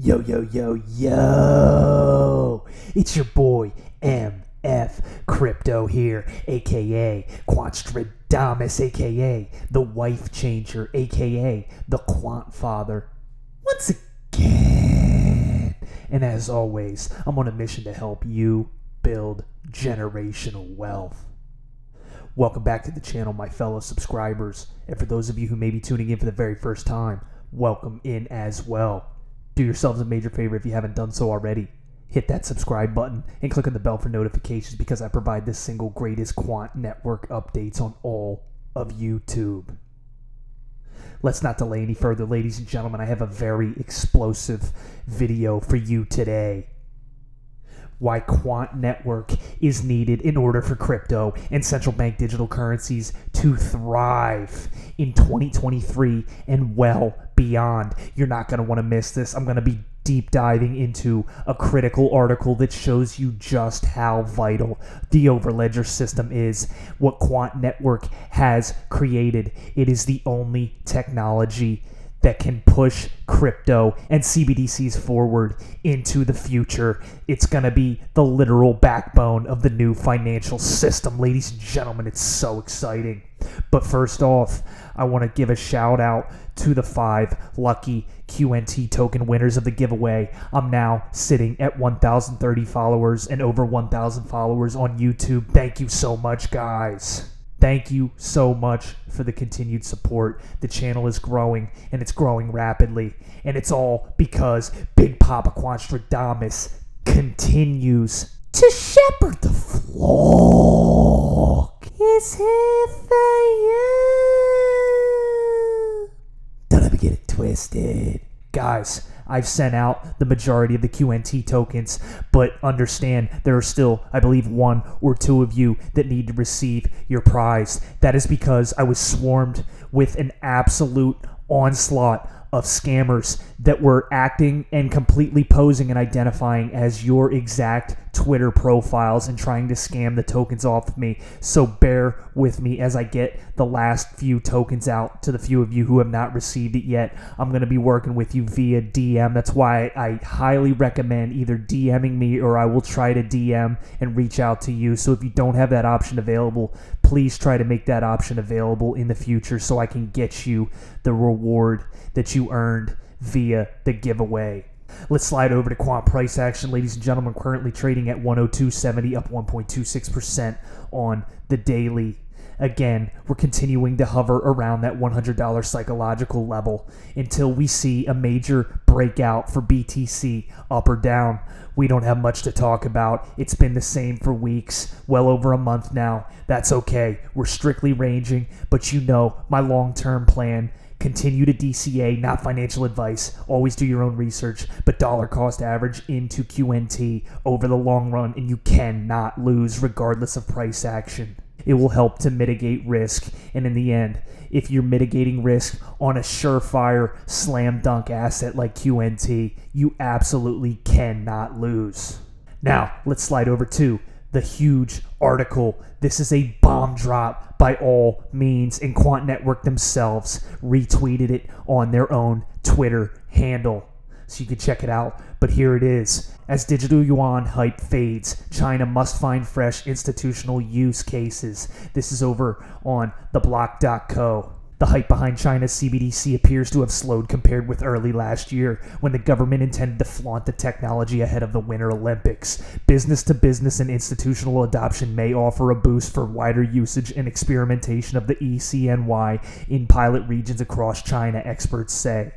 Yo, yo, yo, yo! It's your boy MF Crypto here, aka Quant, aka the Wife Changer, aka the Quant Father. Once again, and as always, I'm on a mission to help you build generational wealth. Welcome back to the channel, my fellow subscribers, and for those of you who may be tuning in for the very first time, welcome in as well. Do yourselves a major favor if you haven't done so already. Hit that subscribe button and click on the bell for notifications because I provide the single greatest quant network updates on all of YouTube. Let's not delay any further, ladies and gentlemen. I have a very explosive video for you today. Why Quant Network is needed in order for crypto and central bank digital currencies to thrive in 2023 and well beyond. You're not going to want to miss this. I'm going to be deep diving into a critical article that shows you just how vital the Overledger system is, what Quant Network has created. It is the only technology that can push crypto and Cbdc'S forward into the future. It's going to be the literal backbone of the new financial system. Ladies and gentlemen, it's so exciting. But first off, I want to give a shout out to the 5 lucky QNT token winners of the giveaway. I'm now sitting at 1,030 followers and over 1,000 followers on YouTube. Thank you so much, guys. Thank you so much for the continued support. The channel is growing, and it's growing rapidly. And it's all because Big Papa Quantstradamus continues to shepherd the flock. He's here for you. Don't ever get it twisted. Guys, I've sent out the majority of the QNT tokens, but understand there are still, I believe, 1 or 2 of you that need to receive your prize. That is because I was swarmed with an absolute onslaught of scammers that were acting and completely posing and identifying as your exact Twitter profiles and trying to scam the tokens off of me. So bear with me as I get the last few tokens out to the few of you who have not received it yet. I'm going to be working with you via DM. That's why I highly recommend either DMing me or I will try to DM and reach out to you. So if you don't have that option available, please try to make that option available in the future so I can get you the reward that you earned via the giveaway. Let's slide over to Quant price action, ladies and gentlemen. Currently trading at 102.70, up 1.26% on the daily. Again, we're continuing to hover around that $100 psychological level until we see a major breakout for BTC up or down. We don't have much to talk about. It's been the same for weeks, well over a month now. That's okay. We're strictly ranging, but you know my long-term plan. Continue to DCA, not financial advice. Always do your own research, but dollar cost average into QNT over the long run, and you cannot lose regardless of price action. It will help to mitigate risk, and in the end, if you're mitigating risk on a surefire slam dunk asset like QNT, you absolutely cannot lose. Now, let's slide over to the huge article. This is a bomb drop by all means, and Quant Network themselves retweeted it on their own Twitter handle. So you can check it out, but here it is. As digital yuan hype fades, China must find fresh institutional use cases. This is over on theblock.co. The hype behind China's Cbdc appears to have slowed compared with early last year, when the government intended to flaunt the technology ahead of the Winter Olympics. Business-to-business and institutional adoption may offer a boost for wider usage and experimentation of the ECNY in pilot regions across China, experts say.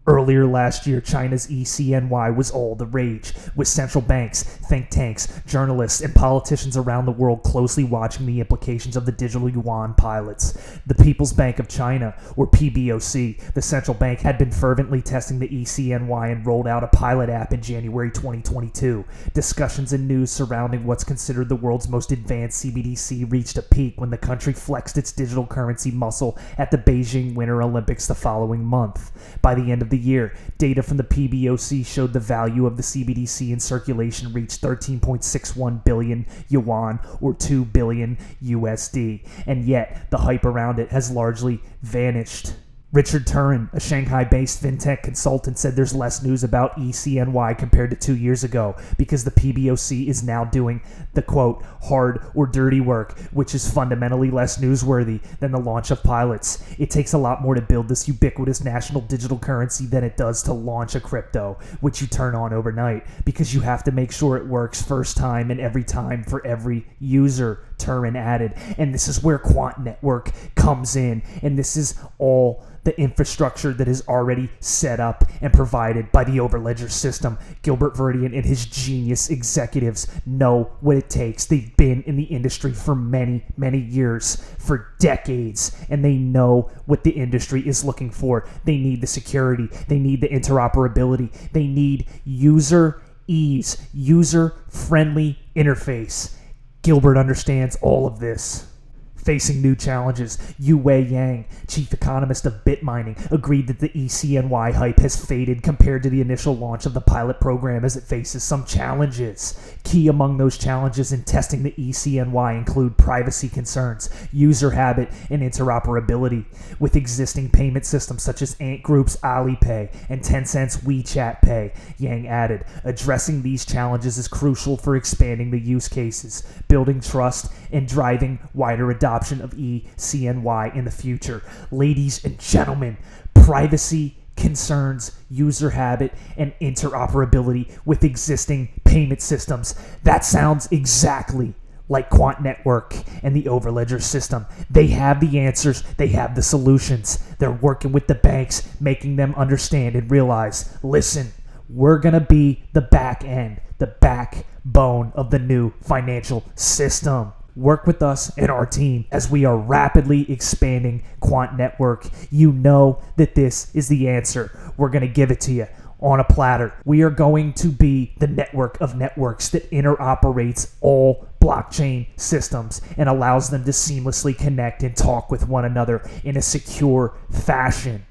Earlier last year, China's ECNY was all the rage, with central banks, think tanks, journalists, and politicians around the world closely watching the implications of the digital yuan pilots. The People's Bank of China, or PBOC, the central bank, had been fervently testing the ECNY and rolled out a pilot app in January 2022. Discussions and news surrounding what's considered the world's most advanced Cbdc reached a peak when the country flexed its digital currency muscle at the Beijing Winter Olympics the following month. By the end of the year, data from the PBOC showed the value of the Cbdc in circulation reached 13.61 billion yuan, or 2 billion USD, and yet the hype around it has largely vanished. Richard Turin, a Shanghai-based fintech consultant, said there's less news about ECNY compared to 2 years ago because the PBOC is now doing the, quote, hard or dirty work, which is fundamentally less newsworthy than the launch of pilots. It takes a lot more to build this ubiquitous national digital currency than it does to launch a crypto, which you turn on overnight, because you have to make sure it works first time and every time for every user, Turin added. And this is where Quant Network comes in, and this is all the infrastructure that is already set up and provided by the Overledger system. Gilbert Verdian and his genius executives know what it takes. They've been in the industry for many, many years, for decades, and they know what the industry is looking for. They need the security. They need the interoperability. They need user ease, user-friendly interface. Gilbert understands all of this. Facing new challenges, Yu-Wei Yang, chief economist of Bitmining, agreed that the ECNY hype has faded compared to the initial launch of the pilot program as it faces some challenges. Key among those challenges in testing the ECNY include privacy concerns, user habit, and interoperability with existing payment systems such as Ant Group's Alipay and Tencent's WeChat Pay, Yang added. Addressing these challenges is crucial for expanding the use cases, building trust, and driving wider adoption of ECNY in the future. Ladies and gentlemen, privacy concerns, user habit, and interoperability with existing payment systems. That sounds exactly like Quant Network and the Overledger system. They have the answers. They have the solutions. They're working with the banks, making them understand and realize, listen, we're going to be the back end, the backbone of the new financial system. Work with us and our team as we are rapidly expanding Quant Network. You know that this is the answer. We're going to give it to you on a platter. We are going to be the network of networks that interoperates all blockchain systems and allows them to seamlessly connect and talk with one another in a secure fashion.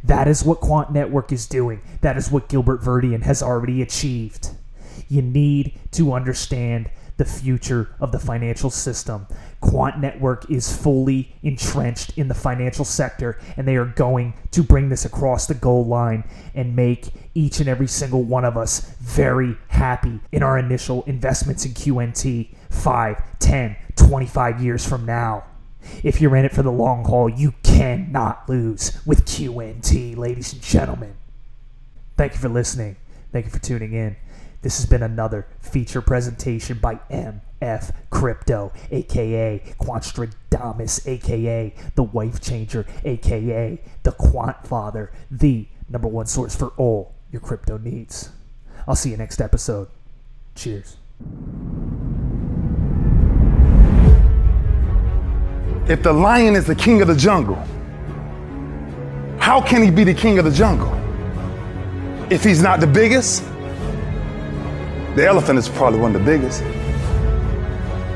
That is what Quant Network is doing. That is what Gilbert Verdian has already achieved. You need to understand the future of the financial system. Quant Network is fully entrenched in the financial sector, and they are going to bring this across the goal line and make each and every single one of us very happy in our initial investments in QNT 5, 10, 25 years from now. If you're in it for the long haul, you cannot lose with QNT, ladies and gentlemen. Thank you for listening. Thank you for tuning in. This has been another feature presentation by MF Crypto, aka Quantstradamus, aka the Wife Changer, aka the Quant Father, the number one source for all your crypto needs. I'll see you next episode. Cheers. If the lion is the king of the jungle, how can he be the king of the jungle? If he's not the biggest, the elephant is probably one of the biggest.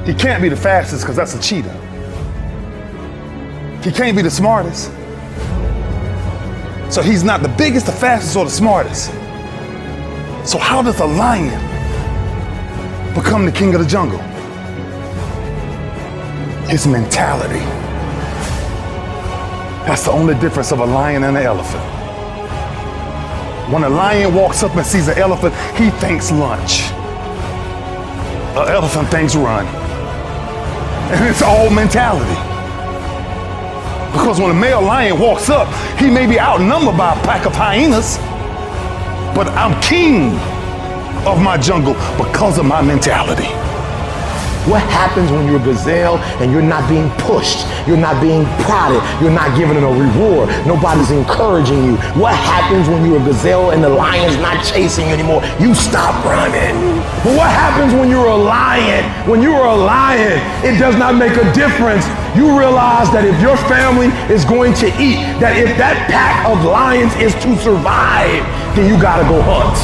He can't be the fastest because that's a cheetah. He can't be the smartest. So he's not the biggest, the fastest, or the smartest. So how does a lion become the king of the jungle? His mentality. That's the only difference of a lion and an elephant. When a lion walks up and sees an elephant, he thinks lunch. An elephant thinks run. And it's all mentality. Because when a male lion walks up, he may be outnumbered by a pack of hyenas, but I'm king of my jungle because of my mentality. What happens when you're a gazelle and you're not being pushed, you're not being prodded, you're not given a reward, nobody's encouraging you? What happens when you're a gazelle and the lion's not chasing you anymore? You stop running. But what happens when you're a lion? When you are a lion, it does not make a difference. You realize that if your family is going to eat, that if that pack of lions is to survive, then you gotta go hunt.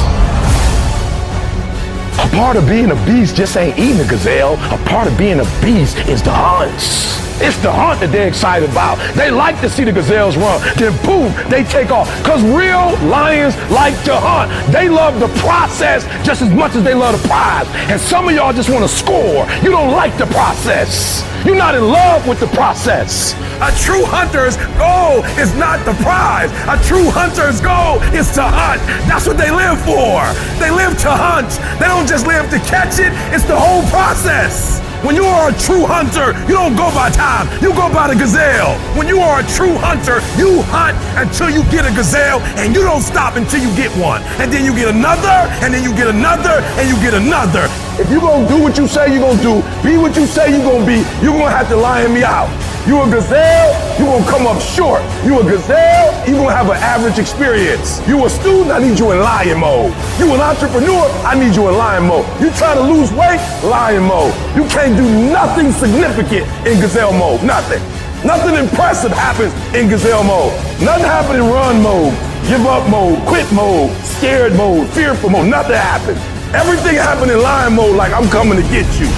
A part of being a beast just ain't eating a gazelle. A part of being a beast is the hunts. It's the hunt that they're excited about. They like to see the gazelles run. Then boom, they take off. Because real lions like to hunt. They love the process just as much as they love the prize. And some of y'all just want to score. You don't like the process. You're not in love with the process. A true hunter's goal is not the prize. A true hunter's goal is to hunt. That's what they live for. They live to hunt. They don't just live to catch it. It's the whole process. When you are a true hunter, you don't go by time, you go by the gazelle. When you are a true hunter, you hunt until you get a gazelle, and you don't stop until you get one. And then you get another, and then you get another, and you get another. If you're going to do what you say you're going to do, be what you say you're going to be, you're going to have to lion me out. You a gazelle, you're going to come up short. You a gazelle, you're going to have an average experience. You a student, I need you in lion mode. You an entrepreneur, I need you in lion mode. You trying to lose weight, lion mode. You can't do nothing significant in gazelle mode, nothing. Nothing impressive happens in gazelle mode. Nothing happens in run mode, give up mode, quit mode, scared mode, fearful mode, nothing happens. Everything happens in lion mode like I'm coming to get you.